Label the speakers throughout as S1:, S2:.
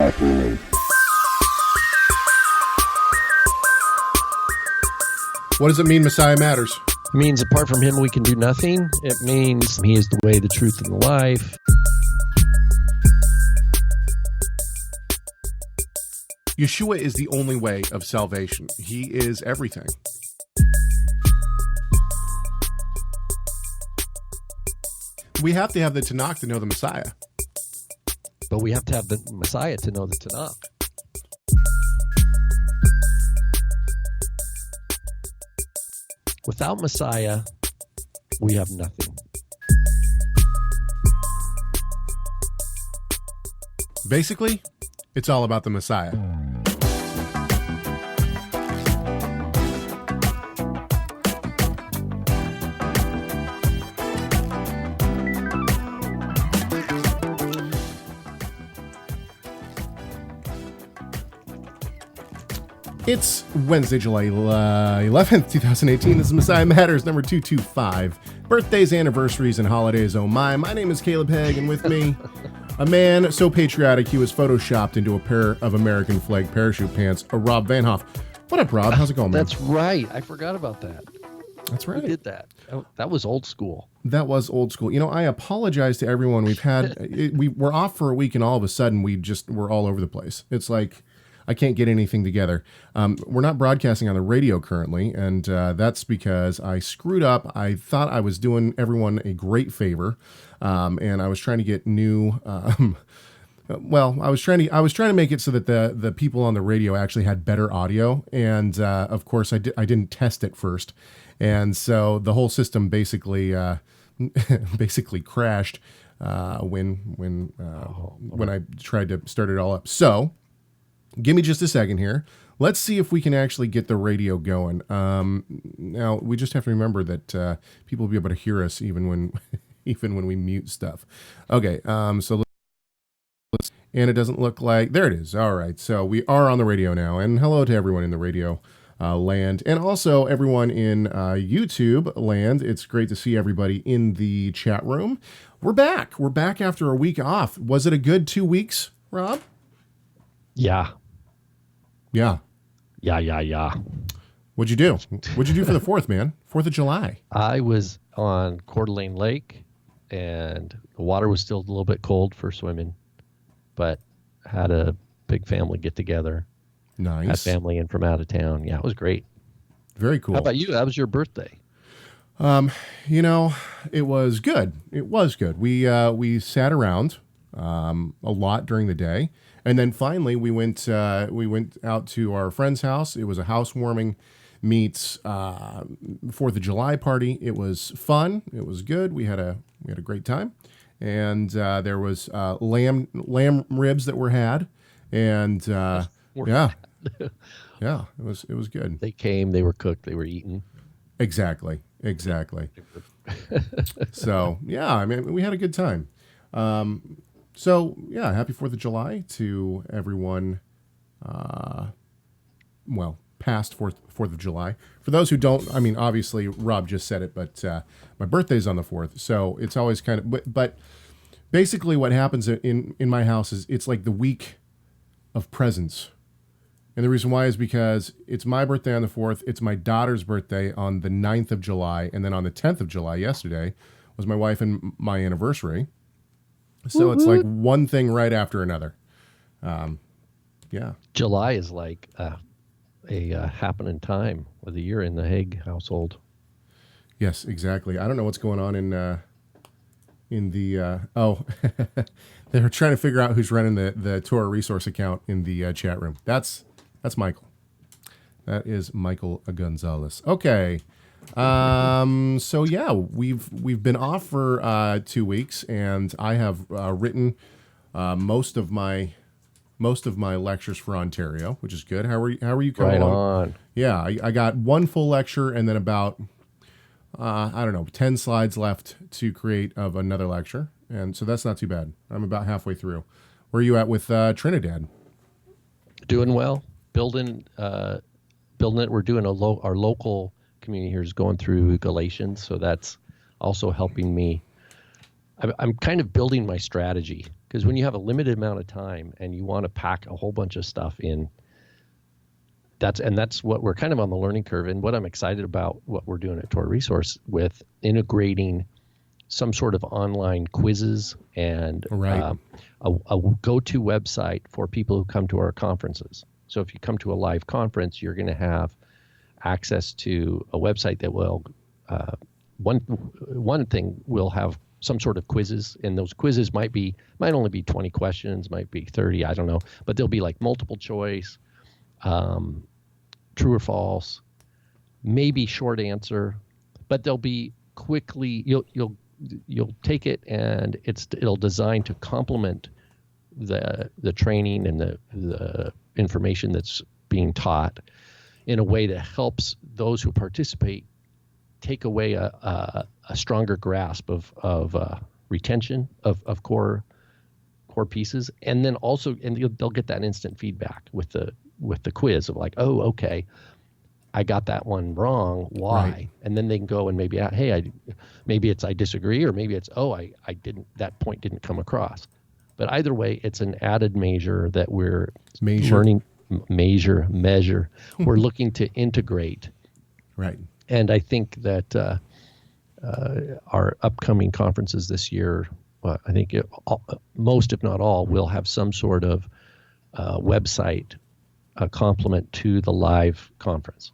S1: What does it mean Messiah matters?
S2: It means apart from him we can do nothing. It means he is the way, the truth, and the life.
S1: Yeshua is the only way of salvation. He is everything. We have to have the Tanakh to know the Messiah.
S2: But we have to have the Messiah to know the Tanakh. Without Messiah, we have nothing.
S1: Basically, it's all about the Messiah. It's Wednesday, July 11th, 2018. This is Messiah Matters, number 225. Birthdays, anniversaries, and holidays, oh my. My name is Caleb Haig, and with me, a man so patriotic he was photoshopped into a pair of American flag parachute pants, Rob Van Hoff. What up, Rob? How's it going, man?
S2: That's right. I forgot about that.
S1: That's right.
S2: Who did that? That was old school.
S1: That was old school. You know, I apologize to everyone. We've had, we're off for a week, and all of a sudden, we're all over the place. It's like, I can't get anything together. We're not broadcasting on the radio currently, and that's because I screwed up. I thought I was doing everyone a great favor, and I was trying to get new. I was trying to make it so that the people on the radio actually had better audio, and of course I didn't test it first, and so the whole system basically crashed when I tried to start it all up. So. Give me just a second here. Let's see if we can actually get the radio going. Now, we just have to remember that people will be able to hear us even when we mute stuff. Okay, so let's, and it doesn't look like, there it is. All right, so we are on the radio now, and hello to everyone in the radio land, and also everyone in YouTube land. It's great to see everybody in the chat room. We're back. We're back after a week off. Was it a good 2 weeks, Rob?
S2: Yeah.
S1: Yeah. What'd you do? What'd you do for the 4th, man? 4th of July.
S2: I was on Coeur d'Alene Lake, and the water was still a little bit cold for swimming, but had a big family get together.
S1: Nice.
S2: Had family in from out of town. Yeah, it was great.
S1: Very cool.
S2: How about you? How was your birthday?
S1: You know, it was good. It was good. We sat around a lot during the day. And then finally, we went out to our friend's house. It was a housewarming meets 4th of July party. It was fun. It was good. We had a great time, and there was lamb ribs that were had, and yeah, it was good.
S2: They came. They were cooked. They were eaten.
S1: Exactly. So yeah, I mean, we had a good time. So, yeah, happy 4th of July to everyone, past 4th of July. For those who don't, I mean, obviously, Rob just said it, but my birthday's on the 4th, so it's always kind of, but basically what happens in my house is it's like the week of presents. And the reason why is because it's my birthday on the 4th, it's my daughter's birthday on the 9th of July, and then on the 10th of July, yesterday, was my wife and my anniversary. So it's like one thing right after another. Yeah. July
S2: is like a happening time of the year in the Haig household.
S1: Yes, exactly. I don't know what's going on in the they're trying to figure out who's running the TorahResource account in the chat room. That's Michael. That is Michael Gonzalez. Okay. So yeah, we've been off for 2 weeks, and I have written most of my lectures for Ontario, which is good. How are you coming
S2: right
S1: along?
S2: On.
S1: Yeah, I got one full lecture and then about 10 slides left to create of another lecture, and so that's not too bad. I'm about halfway through. Where are you at with Trinidad?
S2: Doing well, building it. We're doing our local community here is going through Galatians, so that's also helping me. I'm kind of building my strategy Because when you have a limited amount of time and you want to pack a whole bunch of stuff in, that's what we're kind of on the learning curve. And what I'm excited about what we're doing at TorahResource with integrating some sort of online quizzes and
S1: Right.
S2: a go-to website for people who come to our conferences. So if you come to a live conference, you're going to have access to a website that will one thing will have some sort of quizzes, and those quizzes might only be 20 questions, might be 30, I don't know, but they'll be like multiple choice, true or false, maybe short answer, but they'll be quickly you'll take it and it'll design to complement the training and the information that's being taught in a way that helps those who participate take away a stronger grasp of retention of core pieces, and then also they'll get that instant feedback with the quiz of like, oh, okay, I got that one wrong. Why?
S1: Right.
S2: And then they can go and maybe, hey, maybe it's I disagree, or maybe it's, oh, I didn't, that point didn't come across. But either way, it's an added measure that we're learning, measure. We're looking to integrate.
S1: Right.
S2: And I think that our upcoming conferences this year, I think most, if not all, will have some sort of website complement to the live conference.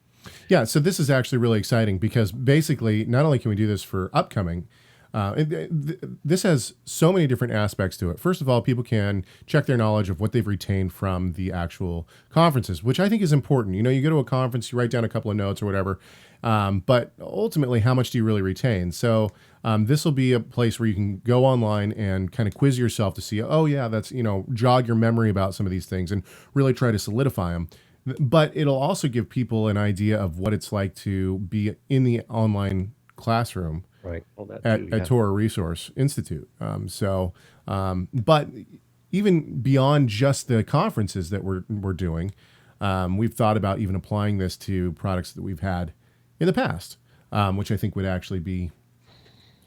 S1: Yeah, so this is actually really exciting because basically, not only can we do this for upcoming, this has so many different aspects to it. First of all, people can check their knowledge of what they've retained from the actual conferences, which I think is important. You know, you go to a conference, you write down a couple of notes or whatever, but ultimately, how much do you really retain? So this will be a place where you can go online and kind of quiz yourself to see, oh yeah, that's, jog your memory about some of these things and really try to solidify them. But it'll also give people an idea of what it's like to be in the online classroom.
S2: Right. Well,
S1: at TorahResource Institute. But even beyond just the conferences that we're doing, we've thought about even applying this to products that we've had in the past, which I think would actually be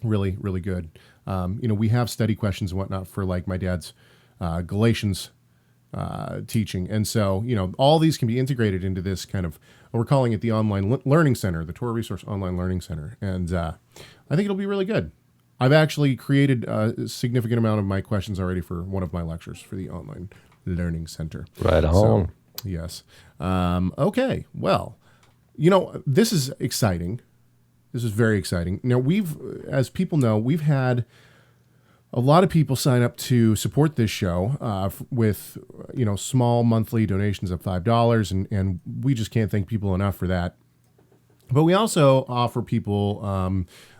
S1: really, really good. We have study questions and whatnot for like my dad's Galatians teaching. And so, all these can be integrated into this kind of, we're calling it the Online Learning Center, the TorahResource Online Learning Center. And I think it'll be really good. I've actually created a significant amount of my questions already for one of my lectures for the Online Learning Center.
S2: Right on.
S1: So, yes. Okay. Well, this is exciting. This is very exciting. Now, as people know, we've had a lot of people sign up to support this show with, small monthly donations of $5, and we just can't thank people enough for that. But we also offer people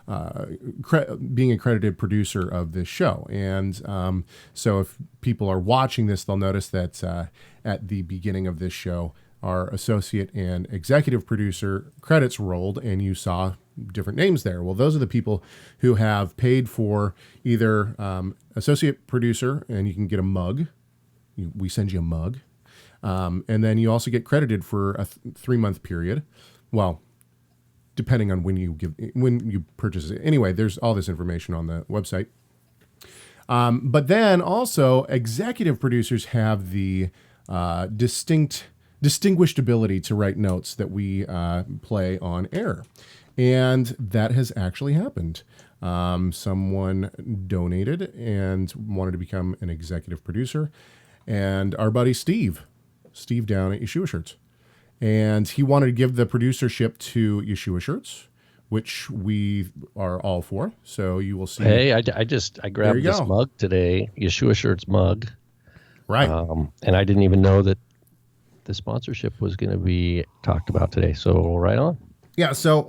S1: being a credited producer of this show. And so if people are watching this, they'll notice that at the beginning of this show, our associate and executive producer credits rolled, and you saw different names there. Well, those are the people who have paid for either associate producer, and you can get a mug. We send you a mug. And then you also get credited for a 3-month period. Well, depending on when you purchase it. Anyway, there's all this information on the website. But then also executive producers have the distinguished ability to write notes that we play on air. And that has actually happened. Someone donated and wanted to become an executive producer. And our buddy Steve down at Yeshua Shirts. And he wanted to give the producership to Yeshua Shirts, which we are all for. So you will see.
S2: Hey, I grabbed this mug today, Yeshua Shirts mug.
S1: Right.
S2: And I didn't even know that the sponsorship was going to be talked about today. So right on.
S1: Yeah. So,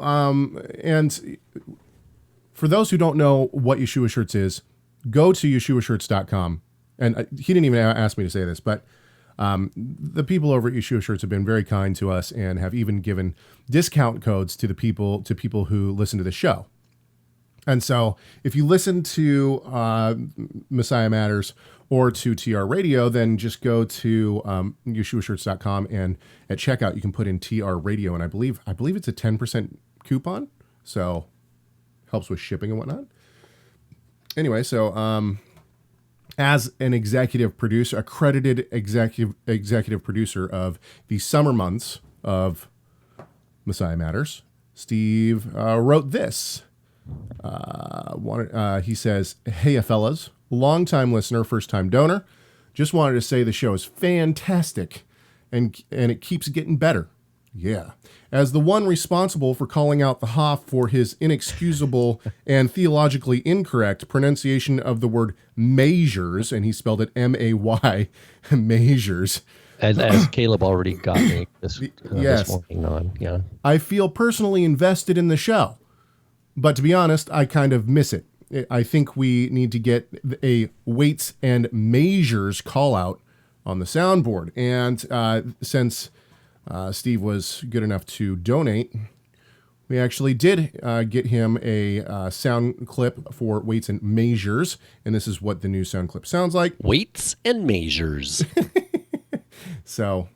S1: and for those who don't know what Yeshua Shirts is, go to yeshuashirts.com. And he didn't even ask me to say this, but the people over at Yeshua Shirts have been very kind to us and have even given discount codes to people who listen to the show. And so if you listen to Messiah Matters or to TR Radio, then just go to yeshuashirts.com, and at checkout you can put in TR Radio, and I believe it's a 10% coupon, so helps with shipping and whatnot. Anyway, so as an executive producer, accredited executive producer of the summer months of Messiah Matters, Steve wrote this. He says, "Hey, fellas, long-time listener, first-time donor. Just wanted to say the show is fantastic, and it keeps getting better. Yeah. As the one responsible for calling out the Hoff for his inexcusable and theologically incorrect pronunciation of the word measures," and he spelled it M-A-Y, measures.
S2: As Caleb already got me this
S1: Yes.
S2: morning on. Yeah.
S1: I feel personally invested in the show, but to be honest, I kind of miss it. I think we need to get a weights and measures call out on the soundboard. And since Steve was good enough to donate, we actually did get him a sound clip for weights and measures. And this is what the new sound clip sounds like.
S2: Weights and measures.
S1: So